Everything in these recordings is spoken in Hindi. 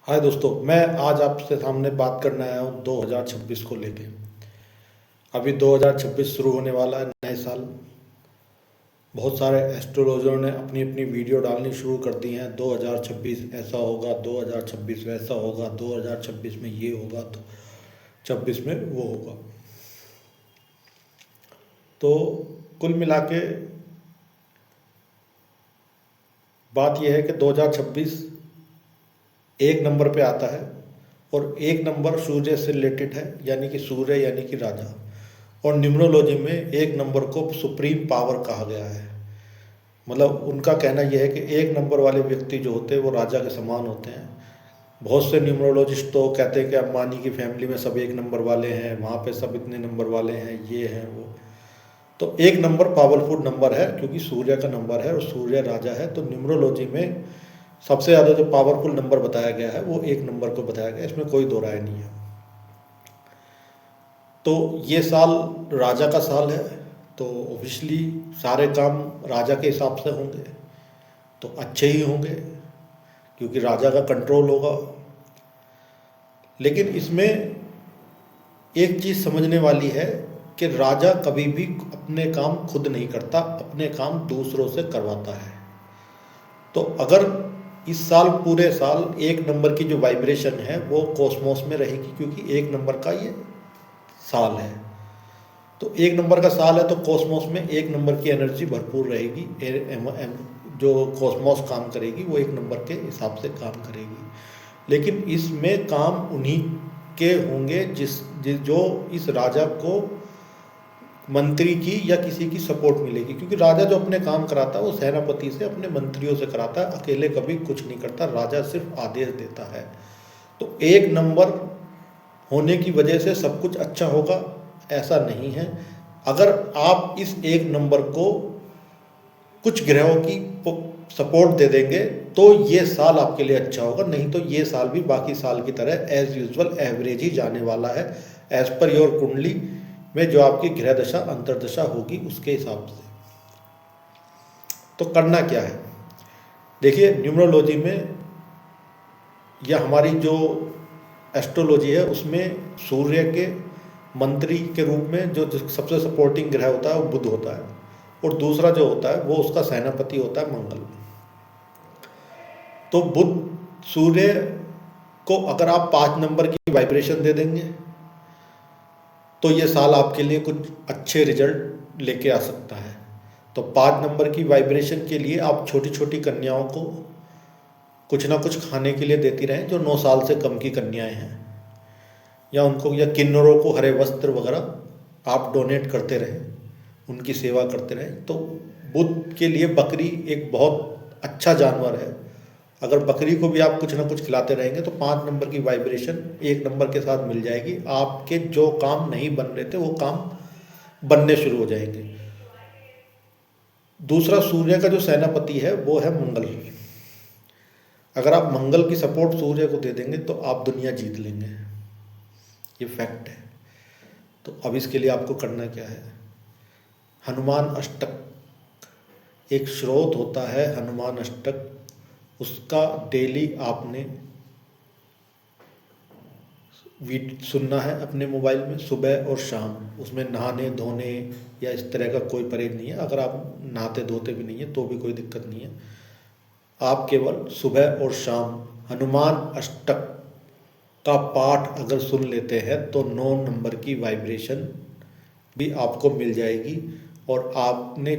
हाय दोस्तों, मैं आज आपसे सामने बात करने आया हूँ 2026 को लेके। अभी 2026 शुरू होने वाला है, नए साल। बहुत सारे एस्ट्रोलॉजरों ने अपनी अपनी वीडियो डालनी शुरू कर दी हैं। 2026 ऐसा होगा, 2026 वैसा होगा, 2026 में ये होगा, तो 26 में वो होगा। तो कुल मिला के बात यह है कि 2026 एक नंबर पे आता है और एक नंबर सूर्य से रिलेटेड है, यानी कि सूर्य यानी कि राजा। और न्यूमरोलॉजी में एक नंबर को सुप्रीम पावर कहा गया है। मतलब उनका कहना यह है कि एक नंबर वाले व्यक्ति जो होते हैं वो राजा के समान होते हैं। बहुत से न्यूमरोलॉजिस्ट तो कहते हैं कि अंबानी की फैमिली में सब एक नंबर वाले हैं, वहाँ पे सब इतने नंबर वाले हैं, ये हैं वो। तो एक नंबर पावरफुल नंबर है क्योंकि सूर्य का नंबर है और सूर्य राजा है। तो न्यूमरोलॉजी में सबसे ज़्यादा जो पावरफुल नंबर बताया गया है वो एक नंबर को बताया गया है, इसमें कोई दो राय नहीं है। तो ये साल राजा का साल है, तो ऑब्वियसली सारे काम राजा के हिसाब से होंगे तो अच्छे ही होंगे क्योंकि राजा का कंट्रोल होगा। लेकिन इसमें एक चीज़ समझने वाली है कि राजा कभी भी अपने काम खुद नहीं करता, अपने काम दूसरों से करवाता है। तो अगर इस साल पूरे साल एक नंबर की जो वाइब्रेशन है वो कॉस्मोस में रहेगी, क्योंकि एक नंबर का ये साल है। तो एक नंबर का साल है तो कॉस्मोस में एक नंबर की एनर्जी भरपूर रहेगी। जो कॉस्मोस काम करेगी वो एक नंबर के हिसाब से काम करेगी। लेकिन इसमें काम उन्हीं के होंगे जो इस राजा को मंत्री की या किसी की सपोर्ट मिलेगी, क्योंकि राजा जो अपने काम कराता है वो सेनापति से, अपने मंत्रियों से कराता है, अकेले कभी कुछ नहीं करता। राजा सिर्फ आदेश देता है। तो एक नंबर होने की वजह से सब कुछ अच्छा होगा ऐसा नहीं है। अगर आप इस एक नंबर को कुछ ग्रहों की सपोर्ट दे देंगे तो ये साल आपके लिए अच्छा होगा, नहीं तो ये साल भी बाकी साल की तरह एज यूजुअल एवरेज ही जाने वाला है, एज पर योर कुंडली में जो आपकी ग्रह दशा अंतर्दशा होगी उसके हिसाब से। तो करना क्या है, देखिए न्यूमरोलॉजी में या हमारी जो एस्ट्रोलॉजी है उसमें सूर्य के मंत्री के रूप में जो सबसे सपोर्टिंग ग्रह होता है वो बुध होता है, और दूसरा जो होता है वो उसका सेनापति होता है मंगल। तो बुध सूर्य को अगर आप 5 नंबर की वाइब्रेशन दे देंगे तो ये साल आपके लिए कुछ अच्छे रिजल्ट लेके आ सकता है। तो 5 नंबर की वाइब्रेशन के लिए आप छोटी छोटी कन्याओं को कुछ ना कुछ खाने के लिए देती रहें, जो 9 साल से कम की कन्याएं हैं, या उनको, या किन्नरों को हरे वस्त्र वगैरह आप डोनेट करते रहें, उनकी सेवा करते रहें। तो बुध के लिए बकरी एक बहुत अच्छा जानवर है। अगर बकरी को भी आप कुछ ना कुछ खिलाते रहेंगे तो 5 नंबर की वाइब्रेशन एक नंबर के साथ मिल जाएगी। आपके जो काम नहीं बन रहे थे वो काम बनने शुरू हो जाएंगे। दूसरा, सूर्य का जो सेनापति है वो है मंगल। अगर आप मंगल की सपोर्ट सूर्य को दे देंगे तो आप दुनिया जीत लेंगे, ये फैक्ट है। तो अब इसके लिए आपको करना क्या है, हनुमान अष्टक एक स्रोत होता है, हनुमान अष्टक, उसका डेली आपने सुनना है अपने मोबाइल में सुबह और शाम। उसमें नहाने धोने या इस तरह का कोई परहेज नहीं है। अगर आप नहाते धोते भी नहीं है तो भी कोई दिक्कत नहीं है। आप केवल सुबह और शाम हनुमान अष्टक का पाठ अगर सुन लेते हैं तो 9 नंबर की वाइब्रेशन भी आपको मिल जाएगी और आपने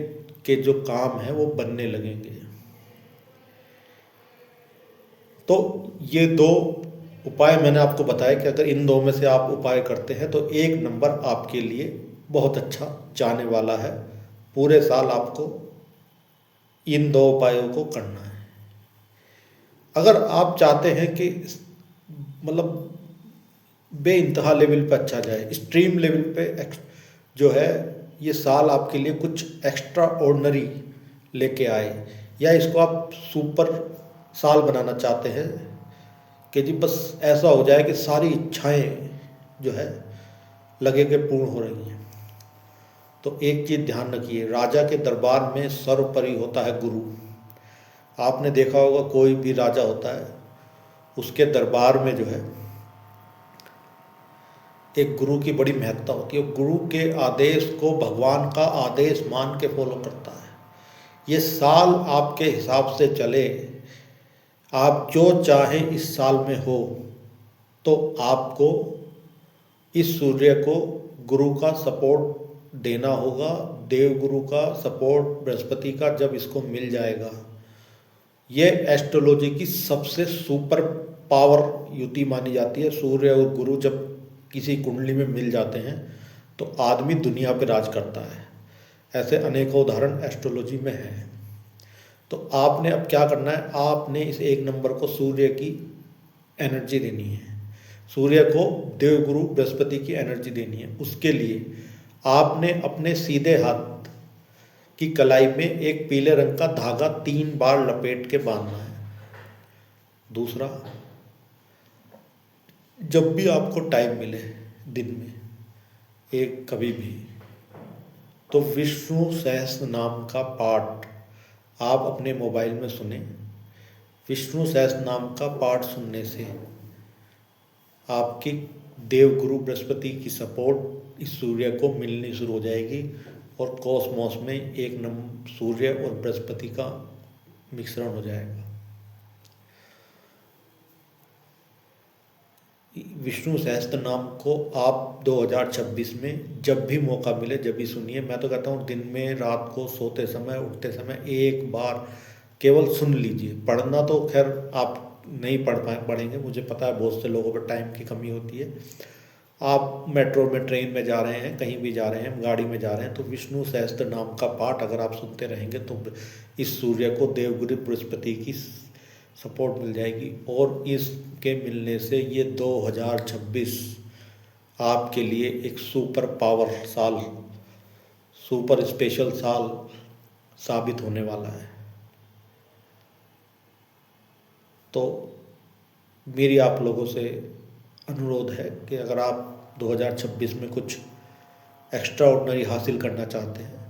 के जो काम है वो बनने लगेंगे। तो ये 2 उपाय मैंने आपको बताया कि अगर इन 2 में से आप उपाय करते हैं तो एक नंबर आपके लिए बहुत अच्छा जाने वाला है। पूरे साल आपको इन 2 उपायों को करना है। अगर आप चाहते हैं कि मतलब बेइंतहा लेवल पे अच्छा जाए, एक्सट्रीम लेवल पे जो है ये साल आपके लिए कुछ एक्स्ट्रा ऑर्डिनरी लेके आए, या इसको आप सुपर साल बनाना चाहते हैं कि जी बस ऐसा हो जाए कि सारी इच्छाएं जो है लगे कि पूर्ण हो रही हैं, तो एक चीज़ ध्यान रखिए, राजा के दरबार में सर्वोपरि होता है गुरु। आपने देखा होगा कोई भी राजा होता है उसके दरबार में जो है एक गुरु की बड़ी महत्ता होती है। गुरु के आदेश को भगवान का आदेश मान के फॉलो करता है। ये साल आपके हिसाब से चले, आप जो चाहें इस साल में हो, तो आपको इस सूर्य को गुरु का सपोर्ट देना होगा, देव गुरु का सपोर्ट, बृहस्पति का जब इसको मिल जाएगा। ये एस्ट्रोलॉजी की सबसे सुपर पावर युति मानी जाती है। सूर्य और गुरु जब किसी कुंडली में मिल जाते हैं तो आदमी दुनिया पे राज करता है। ऐसे अनेकों उदाहरण एस्ट्रोलॉजी में हैं। तो आपने अब क्या करना है, आपने इस एक नंबर को सूर्य की एनर्जी देनी है, सूर्य को देवगुरु बृहस्पति की एनर्जी देनी है। उसके लिए आपने अपने सीधे हाथ की कलाई में एक पीले रंग का धागा 3 बार लपेट के बांधना है। दूसरा, जब भी आपको टाइम मिले दिन में, एक कभी भी, तो विष्णु सहस्त्र नाम का पाठ आप अपने मोबाइल में सुने। विष्णु सहस्त्र नाम का पाठ सुनने से आपकी देवगुरु बृहस्पति की सपोर्ट इस सूर्य को मिलनी शुरू हो जाएगी और कॉस्मॉस में एक नंबर सूर्य और बृहस्पति का मिश्रण हो जाएगा। विष्णु सहस्त्र नाम को आप 2026 में जब भी मौका मिले जब भी सुनिए। मैं तो कहता हूँ दिन में, रात को, सोते समय, उठते समय एक बार केवल सुन लीजिए। पढ़ना तो खैर आप नहीं पढ़ेंगे, मुझे पता है बहुत से लोगों पर टाइम की कमी होती है। आप मेट्रो में, ट्रेन में जा रहे हैं, कहीं भी जा रहे हैं, गाड़ी में जा रहे हैं, तो विष्णु सहस्त्र नाम का पाठ अगर आप सुनते रहेंगे तो इस सूर्य को देवगुरु बृहस्पति की सपोर्ट मिल जाएगी। और इसके मिलने से ये 2026 आपके लिए एक सुपर पावर साल, सुपर स्पेशल साल साबित होने वाला है। तो मेरी आप लोगों से अनुरोध है कि अगर आप 2026 में कुछ एक्स्ट्रा ऑर्डिनरी हासिल करना चाहते हैं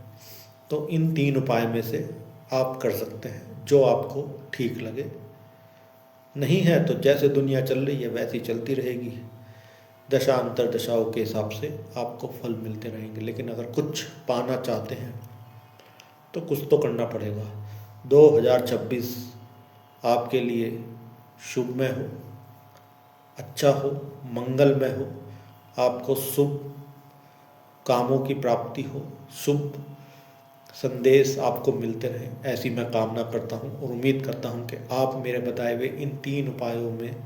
तो इन 3 उपाय में से आप कर सकते हैं, जो आपको ठीक लगे। नहीं है तो जैसे दुनिया चल रही है वैसी चलती रहेगी, दशांतर दशाओं के हिसाब से आपको फल मिलते रहेंगे। लेकिन अगर कुछ पाना चाहते हैं तो कुछ तो करना पड़ेगा। 2026 आपके लिए शुभमय हो, अच्छा हो, मंगलमय हो, आपको शुभ कामों की प्राप्ति हो, शुभ संदेश आपको मिलते रहें, ऐसी मैं कामना करता हूँ। और उम्मीद करता हूँ कि आप मेरे बताए हुए इन 3 उपायों में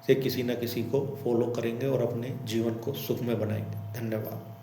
से किसी न किसी को फॉलो करेंगे और अपने जीवन को सुखमय बनाएंगे। धन्यवाद।